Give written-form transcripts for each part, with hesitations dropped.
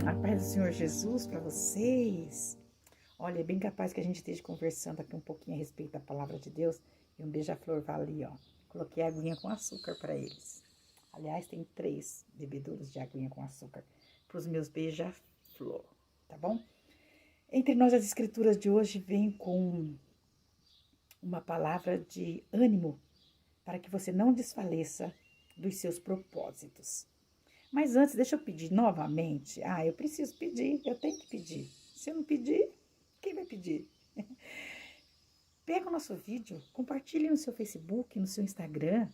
A paz do Senhor Jesus para vocês. Olha, é bem capaz que a gente esteja conversando aqui um pouquinho a respeito da palavra de Deus. E um beija-flor vai ali, ó. Coloquei aguinha com açúcar para eles. Aliás, tem 3 bebedouros de aguinha com açúcar para os meus beija-flor, tá bom? Entre nós, as escrituras de hoje vêm com uma palavra de ânimo para que você não desfaleça dos seus propósitos. Mas antes, deixa eu pedir novamente. Eu preciso pedir, eu tenho que pedir. Se eu não pedir, quem vai pedir? Pega o nosso vídeo, compartilhe no seu Facebook, no seu Instagram.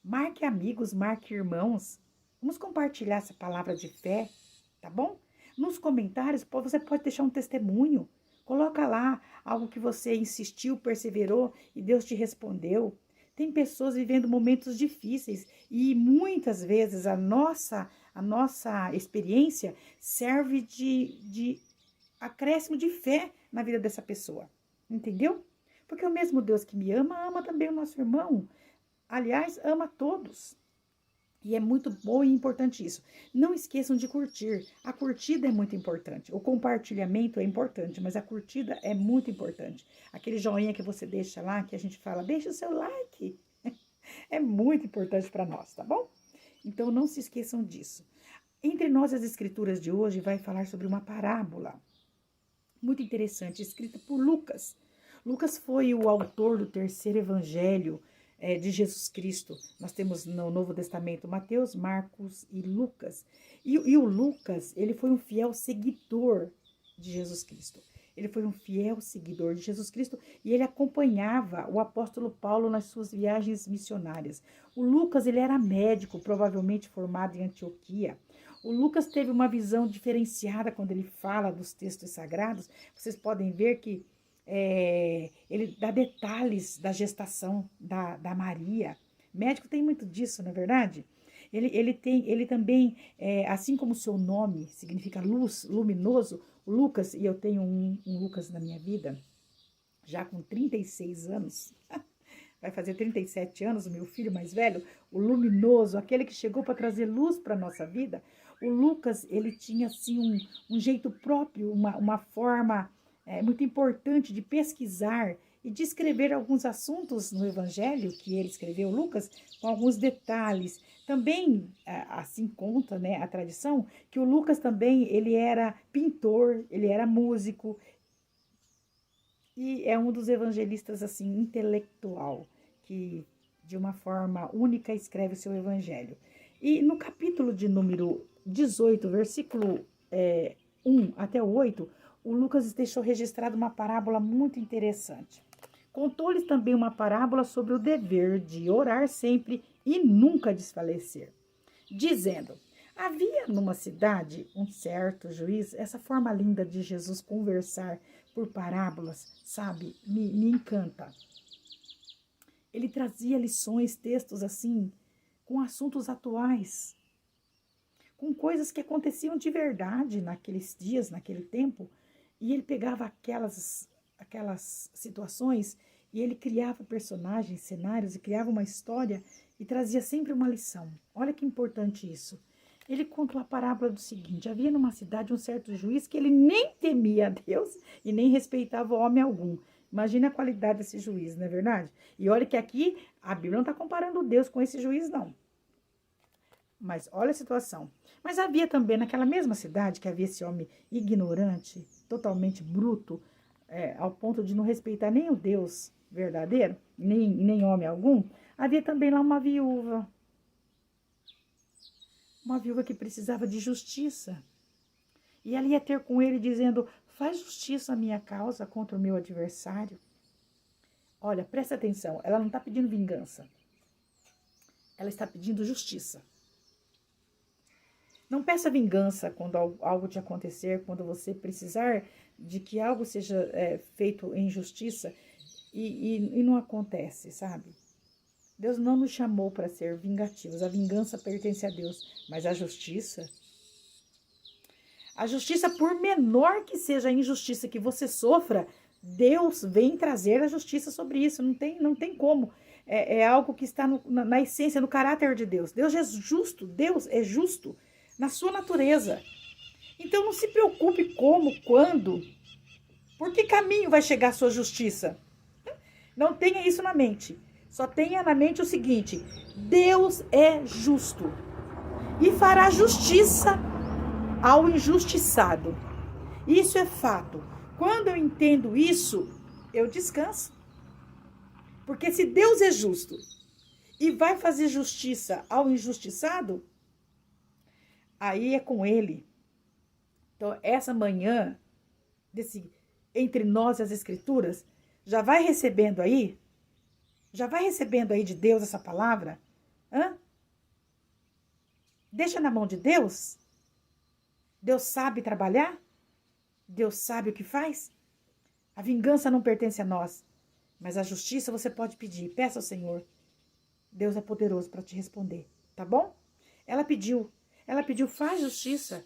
Marque amigos, marque irmãos. Vamos compartilhar essa palavra de fé, tá bom? Nos comentários, você pode deixar um testemunho. Coloca lá algo que você insistiu, perseverou e Deus te respondeu. Tem pessoas vivendo momentos difíceis e muitas vezes a nossa experiência serve de acréscimo de fé na vida dessa pessoa, entendeu? Porque o mesmo Deus que me ama, ama também o nosso irmão. Aliás, ama todos. E é muito bom e importante isso. Não esqueçam de curtir. A curtida é muito importante. O compartilhamento é importante, mas a curtida é muito importante. Aquele joinha que você deixa lá, que a gente fala, deixa o seu like. É muito importante para nós, tá bom? Então, não se esqueçam disso. Entre nós, as escrituras de hoje vai falar sobre uma parábola muito interessante, escrita por Lucas. Lucas foi o autor do 3º evangelho de Jesus Cristo. Nós temos no Novo Testamento Mateus, Marcos e Lucas. E o Lucas, ele foi um fiel seguidor de Jesus Cristo. Ele foi um fiel seguidor de Jesus Cristo e ele acompanhava o apóstolo Paulo nas suas viagens missionárias. O Lucas, ele era médico, provavelmente formado em Antioquia. O Lucas teve uma visão diferenciada quando ele fala dos textos sagrados. Vocês podem ver que ele dá detalhes da gestação da Maria. Médico tem muito disso, não é verdade? Ele também, assim como o seu nome significa luz, luminoso, o Lucas, e eu tenho um Lucas na minha vida, já com 36 anos, vai fazer 37 anos, o meu filho mais velho, o luminoso, aquele que chegou para trazer luz para a nossa vida. O Lucas, ele tinha assim um jeito próprio, uma forma muito importante de pesquisar e de escrever alguns assuntos no Evangelho que ele escreveu, Lucas, com alguns detalhes. Também, assim conta, né, a tradição, que o Lucas também, ele era pintor, ele era músico, e é um dos evangelistas, assim, intelectual, que de uma forma única escreve o seu evangelho. E no capítulo de número 18, versículo 1 até o 8, o Lucas deixou registrado uma parábola muito interessante. Contou-lhes também uma parábola sobre o dever de orar sempre e nunca desfalecer, dizendo: havia numa cidade um certo juiz. Essa forma linda de Jesus conversar por parábolas, sabe, me encanta. Ele trazia lições, textos assim, com assuntos atuais, com coisas que aconteciam de verdade naqueles dias, naquele tempo, e ele pegava aquelas situações e ele criava personagens, cenários e criava uma história e trazia sempre uma lição. Olha que importante isso. Ele conta uma parábola do seguinte: havia numa cidade um certo juiz que ele nem temia a Deus e nem respeitava homem algum. Imagina a qualidade desse juiz, não é verdade? E olha que aqui a Bíblia não está comparando Deus com esse juiz, não. Mas olha a situação. Mas havia também naquela mesma cidade que havia esse homem ignorante, totalmente bruto, ao ponto de não respeitar nem o Deus verdadeiro, nem homem algum. Havia também lá uma viúva que precisava de justiça. E ela ia ter com ele dizendo: faz justiça à minha causa contra o meu adversário. Olha, presta atenção, ela não está pedindo vingança. Ela está pedindo justiça. Não peça vingança quando algo te acontecer, quando você precisar de que algo seja feito em justiça e não acontece, sabe? Deus não nos chamou para ser vingativos. A vingança pertence a Deus, mas a justiça, por menor que seja a injustiça que você sofra, Deus vem trazer a justiça sobre isso. Não tem como. É algo que está na essência, no caráter de Deus. Deus é justo na sua natureza. Então não se preocupe como, quando, por que caminho vai chegar a sua justiça. Não tenha isso na mente. Só tenha na mente o seguinte: Deus é justo e fará justiça ao injustiçado. Isso é fato. Quando eu entendo isso, eu descanso. Porque se Deus é justo e vai fazer justiça ao injustiçado, aí é com ele. Então, essa manhã, entre nós e as Escrituras, já vai recebendo aí de Deus essa palavra? Deixa na mão de Deus. Deus sabe trabalhar. Deus sabe o que faz. A vingança não pertence a nós, mas a justiça você pode pedir. Peça ao Senhor. Deus é poderoso para te responder, tá bom? Ela pediu, faz justiça.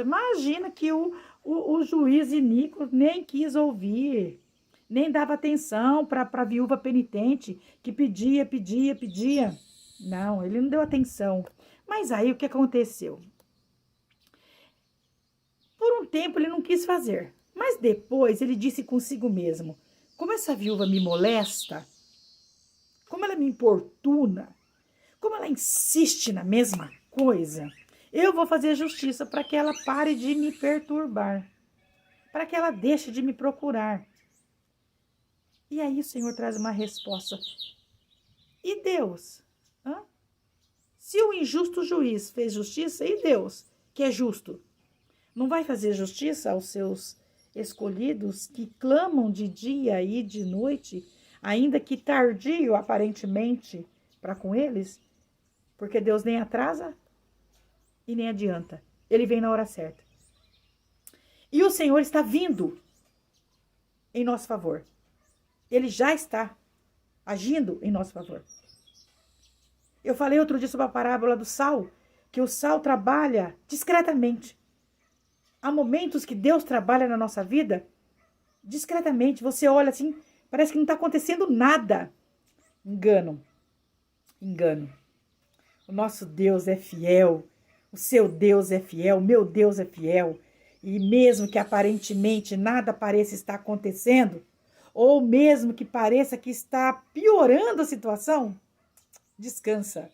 Imagina que o juiz iníquo nem quis ouvir, nem dava atenção para a viúva penitente, que pedia. Não, ele não deu atenção. Mas aí o que aconteceu? Por um tempo ele não quis fazer, mas depois ele disse consigo mesmo: como essa viúva me molesta, como ela me importuna, como ela insiste na mesma coisa, eu vou fazer justiça para que ela pare de me perturbar, para que ela deixe de me procurar. E aí o Senhor traz uma resposta. E Deus? Se o injusto juiz fez justiça, e Deus, que é justo, não vai fazer justiça aos seus escolhidos que clamam de dia e de noite, ainda que tardio aparentemente para com eles? Porque Deus nem atrasa e nem adianta. Ele vem na hora certa. E o Senhor está vindo em nosso favor. Ele já está agindo em nosso favor. Eu falei outro dia sobre a parábola do sal, que o sal trabalha discretamente. Há momentos que Deus trabalha na nossa vida discretamente. Você olha assim, parece que não está acontecendo nada. Engano. O nosso Deus é fiel. O seu Deus é fiel. O meu Deus é fiel. E mesmo que aparentemente nada pareça estar acontecendo, ou mesmo que pareça que está piorando a situação, descansa.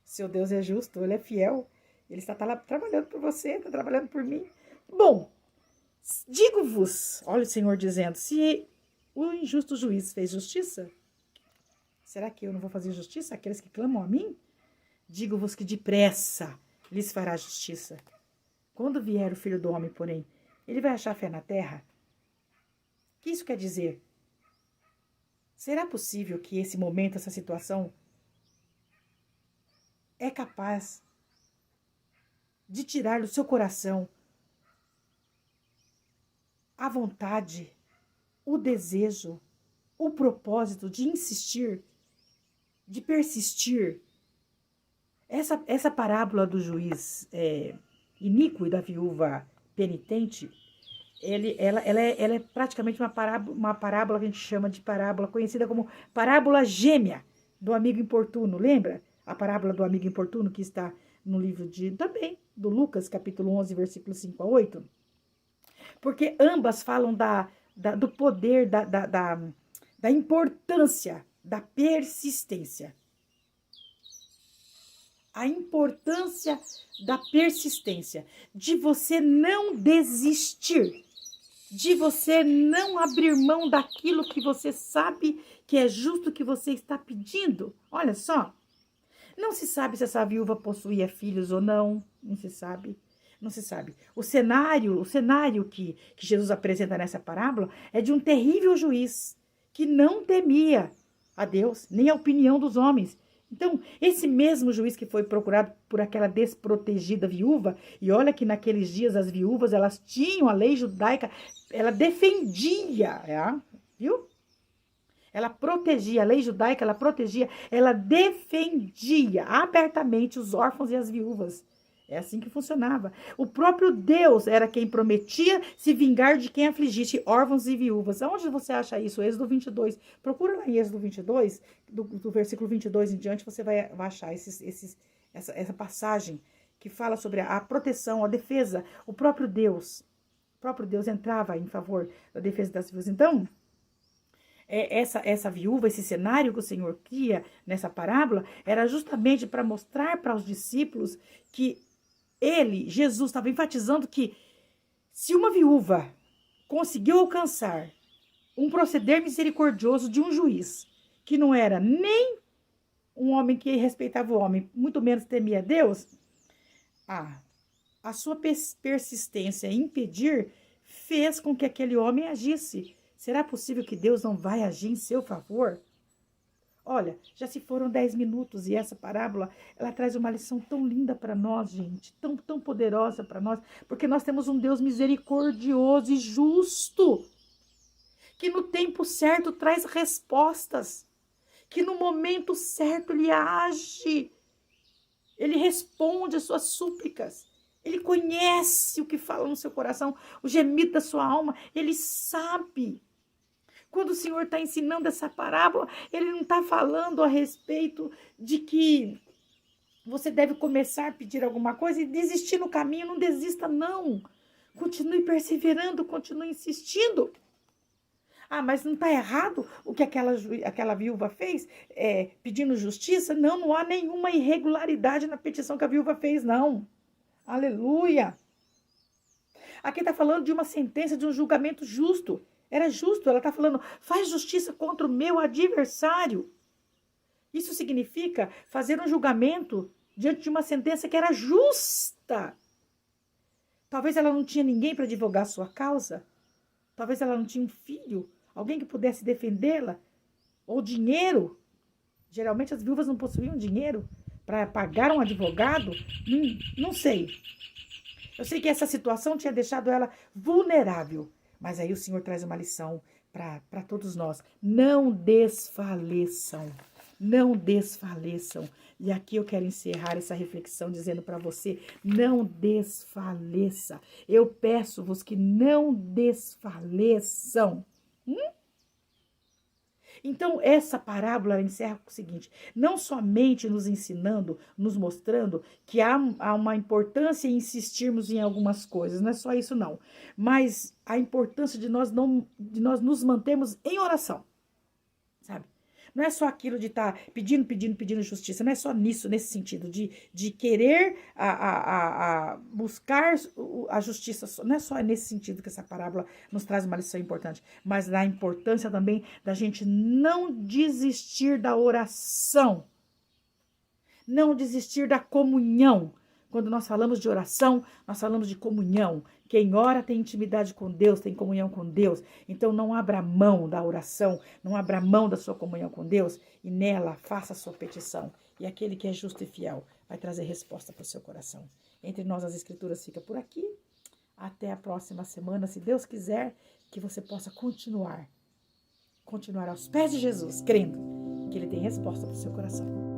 Seu Deus é justo, ele é fiel. Ele está trabalhando por você, está trabalhando por mim. Bom, digo-vos, olha o Senhor dizendo, se o injusto juiz fez justiça, será que eu não vou fazer justiça àqueles que clamam a mim? Digo-vos que depressa lhes fará justiça. Quando vier o Filho do Homem, porém, ele vai achar fé na terra? O que isso quer dizer? Será possível que esse momento, essa situação, é capaz de tirar do seu coração a vontade, o desejo, o propósito de insistir, de persistir? Essa parábola do juiz iníquo e da viúva penitente, ela é praticamente uma parábola que a gente chama de parábola, conhecida como parábola gêmea do amigo importuno. Lembra? A parábola do amigo importuno que está no livro também do Lucas, capítulo 11, versículos 5 a 8. Porque ambas falam do poder, da importância, da persistência. A importância da persistência, de você não desistir, de você não abrir mão daquilo que você sabe que é justo que você está pedindo. Olha só, não se sabe se essa viúva possuía filhos ou não, não se sabe. O cenário que Jesus apresenta nessa parábola é de um terrível juiz que não temia a Deus, nem a opinião dos homens. Então, esse mesmo juiz que foi procurado por aquela desprotegida viúva, e olha que naqueles dias as viúvas, elas tinham a lei judaica, ela defendia, viu? Ela protegia, a lei judaica, ela defendia abertamente os órfãos e as viúvas. É assim que funcionava. O próprio Deus era quem prometia se vingar de quem afligisse órfãos e viúvas. Onde você acha isso? Êxodo 22. Procura lá em Êxodo 22, do versículo 22 em diante, você vai achar essa passagem que fala sobre a proteção, a defesa, o próprio Deus entrava em favor da defesa das viúvas. Então, essa viúva, esse cenário que o Senhor cria nessa parábola, era justamente para mostrar para os discípulos que Jesus, estava enfatizando que se uma viúva conseguiu alcançar um proceder misericordioso de um juiz, que não era nem um homem que respeitava o homem, muito menos temia Deus, a sua persistência em impedir fez com que aquele homem agisse. Será possível que Deus não vai agir em seu favor? Olha, já se foram 10 minutos e essa parábola, ela traz uma lição tão linda para nós, gente, tão poderosa para nós, porque nós temos um Deus misericordioso e justo, que no tempo certo traz respostas, que no momento certo ele age, ele responde às suas súplicas, ele conhece o que fala no seu coração, o gemido da sua alma, ele sabe. Quando o Senhor está ensinando essa parábola, ele não está falando a respeito de que você deve começar a pedir alguma coisa e desistir no caminho. Não desista, não. Continue perseverando, continue insistindo. Mas não está errado o que aquela viúva fez, pedindo justiça? Não há nenhuma irregularidade na petição que a viúva fez, não. Aleluia. Aqui está falando de uma sentença, de um julgamento justo. Era justo, ela está falando, faz justiça contra o meu adversário. Isso significa fazer um julgamento diante de uma sentença que era justa. Talvez ela não tinha ninguém para advogar a sua causa. Talvez ela não tinha um filho, alguém que pudesse defendê-la. Ou dinheiro. Geralmente as viúvas não possuíam dinheiro para pagar um advogado. Não sei. Eu sei que essa situação tinha deixado ela vulnerável. Mas aí o Senhor traz uma lição para todos nós. Não desfaleçam. Não desfaleçam. E aqui eu quero encerrar essa reflexão dizendo para você, não desfaleça. Eu peço-vos que não desfaleçam. Então, essa parábola encerra com o seguinte, não somente nos ensinando, nos mostrando que há uma importância em insistirmos em algumas coisas, não é só isso não, mas a importância de nós nos mantermos em oração, sabe? Não é só aquilo de estar pedindo justiça, não é só nesse sentido, de querer buscar a justiça, não é só nesse sentido que essa parábola nos traz uma lição importante, mas da importância também da gente não desistir da oração, não desistir da comunhão. Quando nós falamos de oração, nós falamos de comunhão. Quem ora tem intimidade com Deus, tem comunhão com Deus. Então não abra mão da oração, não abra mão da sua comunhão com Deus e nela faça a sua petição. E aquele que é justo e fiel vai trazer resposta para o seu coração. Entre nós as escrituras fica por aqui. Até a próxima semana, se Deus quiser, que você possa continuar aos pés de Jesus, crendo que Ele tem resposta para o seu coração.